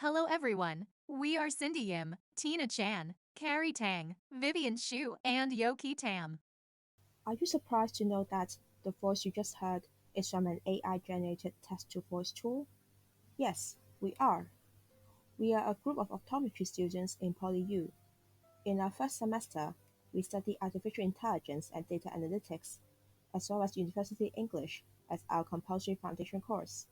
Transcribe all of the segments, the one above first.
Hello everyone. We are Cindy Yim, Tina Chan, Carrie Tang, Vivian Shu, and Yoki Tam. Are you surprised to know that the voice you just heard is from an AI-generated text-to-voice tool? Yes, we are. We are a group of optometry students in PolyU. In our first semester, we study artificial intelligence and data analytics, as well as university English as our compulsory foundation course.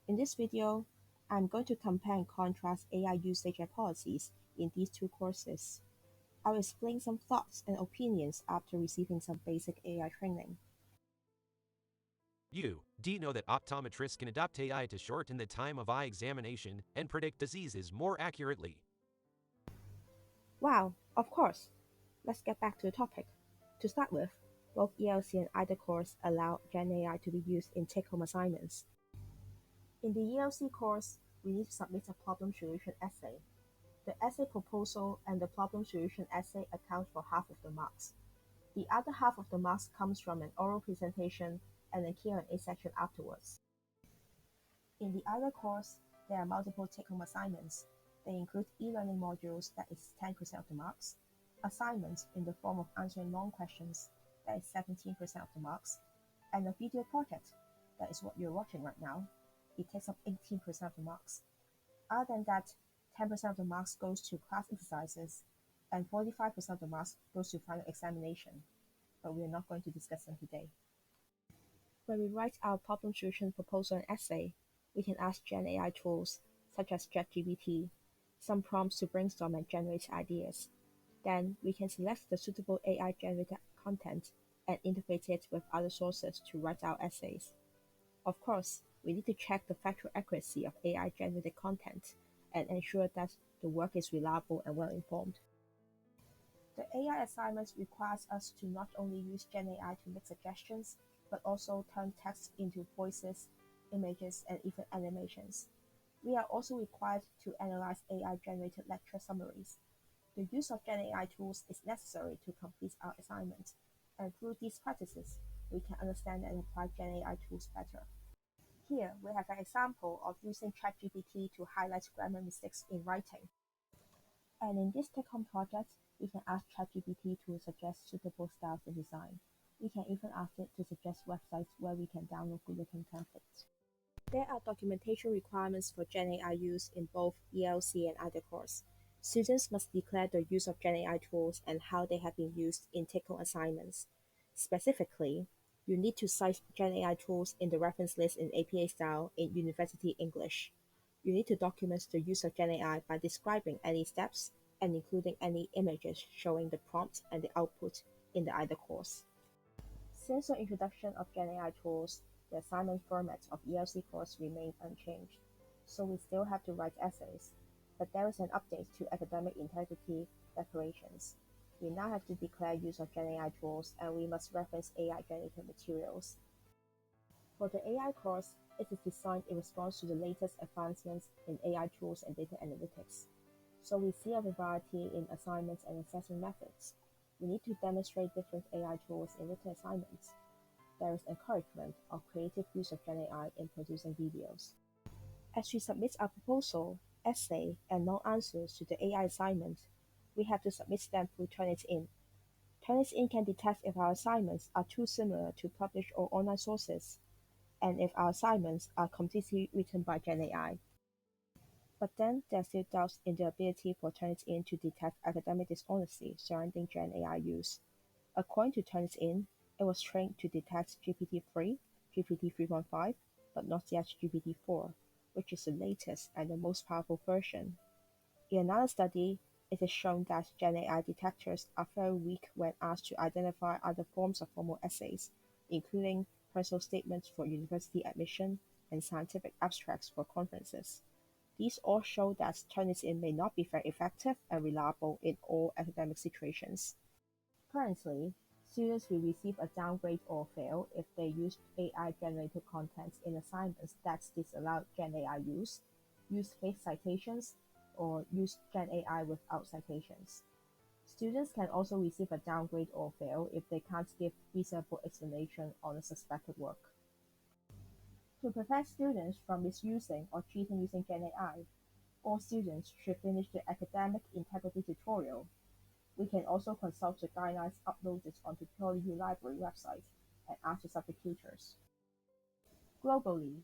In this video, I'm going to compare and contrast AI usage and policies in these two courses. I'll explain some thoughts and opinions after receiving some basic AI training. Do you know that optometrists can adopt AI to shorten the time of eye examination and predict diseases more accurately? Wow, of course. Let's get back to the topic. To start with, both ELC and IDA course allow Gen AI to be used in take-home assignments. In the ELC course, we need to submit a problem solution essay. The essay proposal and the problem solution essay account for half of the marks. The other half of the marks comes from an oral presentation and a Q&A section afterwards. In the IDA course, there are multiple take-home assignments. They include e-learning modules that is 10% of the marks, assignments in the form of answering long questions that is 17% of the marks, and a video project that is what you're watching right now. It takes up 18% of the marks. Other than that, 10% of the marks goes to class exercises, and 45% of the marks goes to final examination, but we are not going to discuss them today. When we write our problem solution proposal and essay, we can ask Gen AI tools, such as ChatGPT, some prompts to brainstorm and generate ideas. Then we can select the suitable AI-generated content and integrate it with other sources to write our essays. Of course, we need to check the factual accuracy of AI-generated content and ensure that the work is reliable and well-informed. The AI assignments requires us to not only use Gen AI to make suggestions, but also turn text into voices, images, and even animations. We are also required to analyze AI-generated lecture summaries. The use of Gen AI tools is necessary to complete our assignment, and through these practices, we can understand and apply Gen AI tools better. Here, we have an example of using ChatGPT to highlight grammar mistakes in writing. And in this take-home project, we can ask ChatGPT to suggest suitable styles and design. We can even ask it to suggest websites where we can download good-looking templates. There are documentation requirements for Gen AI use in both ELC and IDA course. Students must declare the use of Gen AI tools and how they have been used in take-home assignments. Specifically, you need to cite Gen AI tools in the reference list in APA style in University English. You need to document the use of Gen AI by describing any steps and including any images showing the prompt and the output in the IDA course. Since the introduction of Gen AI tools, the assignment format of ELC course remained unchanged, so we still have to write essays, but there is an update to academic integrity declarations. We now have to declare use of Gen AI tools, and we must reference AI-generated materials. For the AI course, it is designed in response to the latest advancements in AI tools and data analytics. So we see a variety in assignments and assessment methods. We need to demonstrate different AI tools in written assignments. There is encouragement of creative use of Gen AI in producing videos. As we submit our proposal, essay, and long answers to the AI assignment, we have to submit them through Turnitin. Turnitin can detect if our assignments are too similar to published or online sources, and if our assignments are completely written by Gen AI. But then there are still doubts in the ability for Turnitin to detect academic dishonesty surrounding Gen AI use. According to Turnitin, it was trained to detect GPT-3, GPT-3.5, but not yet GPT-4, which is the latest and the most powerful version. In another study, it is shown that Gen AI detectors are very weak when asked to identify other forms of formal essays, including personal statements for university admission and scientific abstracts for conferences. These all show that Turnitin may not be very effective and reliable in all academic situations. Currently, students will receive a downgrade or fail if they use AI-generated contents in assignments that disallow Gen AI use fake citations, or use Gen AI without citations. Students can also receive a downgrade or fail if they can't give reasonable explanation on a suspected work. To prevent students from misusing or cheating using Gen AI, All students should finish the academic integrity tutorial. We can also consult the guidelines uploaded on the PeerU library website and ask the subject tutors. Globally,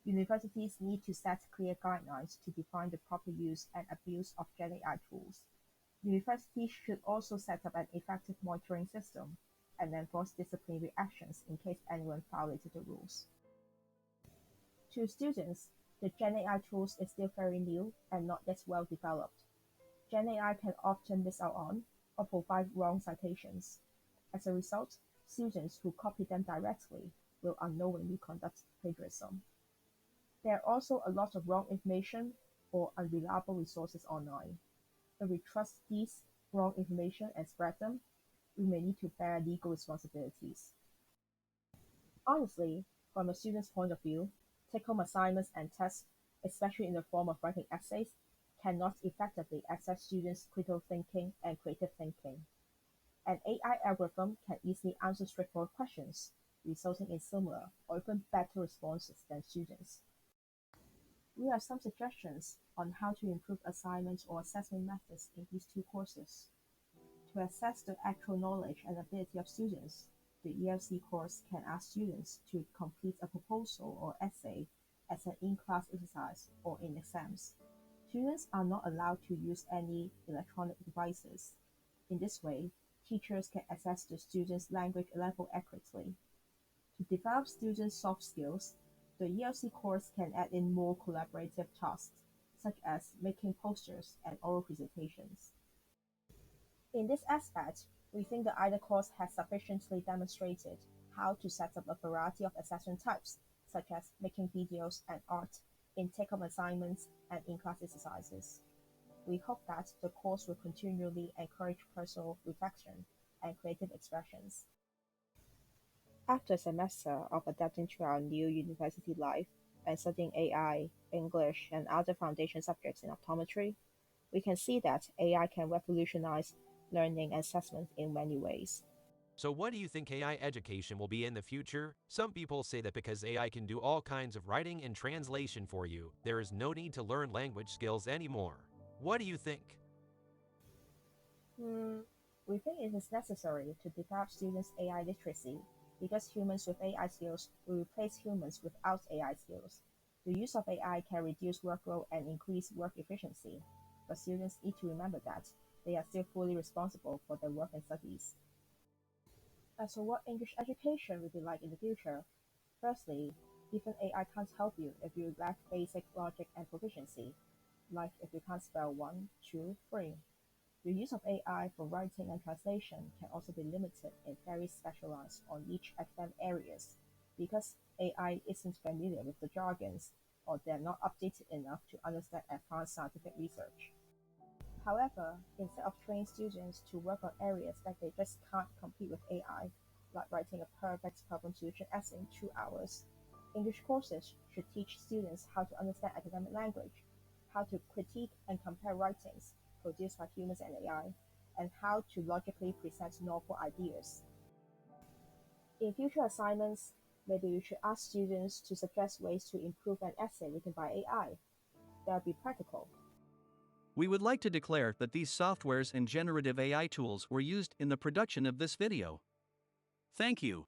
universities need to set clear guidelines to define the proper use and abuse of GenAI tools. Universities should also set up an effective monitoring system and enforce disciplinary actions in case anyone violated the rules. To students, the GenAI tools is still very new and not yet well developed. GenAI can often miss out on or provide wrong citations. As a result, students who copy them directly will unknowingly conduct plagiarism. There are also a lot of wrong information or unreliable resources online. If we trust these wrong information and spread them, we may need to bear legal responsibilities. Honestly, from a student's point of view, take-home assignments and tests, especially in the form of writing essays, cannot effectively assess students' critical thinking and creative thinking. An AI algorithm can easily answer straightforward questions, resulting in similar or even better responses than students. We have some suggestions on how to improve assignment or assessment methods in these two courses. To assess the actual knowledge and ability of students, the ELC course can ask students to complete a proposal or essay as an in-class exercise or in exams. Students are not allowed to use any electronic devices. In this way, teachers can assess the students' language level accurately. To develop students' soft skills, the ELC course can add in more collaborative tasks, such as making posters and oral presentations. In this aspect, we think the IDA course has sufficiently demonstrated how to set up a variety of assessment types, such as making videos and art, in take-home assignments and in-class exercises. We hope that the course will continually encourage personal reflection and creative expressions. After a semester of adapting to our new university life and studying AI, English, and other foundation subjects in optometry, we can see that AI can revolutionize learning and assessment in many ways. So what do you think AI education will be in the future? Some people say that because AI can do all kinds of writing and translation for you, there is no need to learn language skills anymore. What do you think? Hmm, we think it is necessary to develop students' AI literacy because humans with AI skills will replace humans without AI skills. The use of AI can reduce workload and increase work efficiency, but students need to remember that they are still fully responsible for their work and studies. As for what English education will be like in the future, firstly, even AI can't help you if you lack basic logic and proficiency, like if you can't spell one, two, three. The use of AI for writing and translation can also be limited in very specialized or niche academic areas because AI isn't familiar with the jargons or they're not updated enough to understand advanced scientific research. However, instead of training students to work on areas that they just can't compete with AI, like writing a perfect problem solution essay in 2 hours, English courses should teach students how to understand academic language, how to critique and compare writings produced by humans and AI, and how to logically present novel ideas. In future assignments, maybe we should ask students to suggest ways to improve an essay written by AI. That would be practical. We would like to declare that these softwares and generative AI tools were used in the production of this video. Thank you.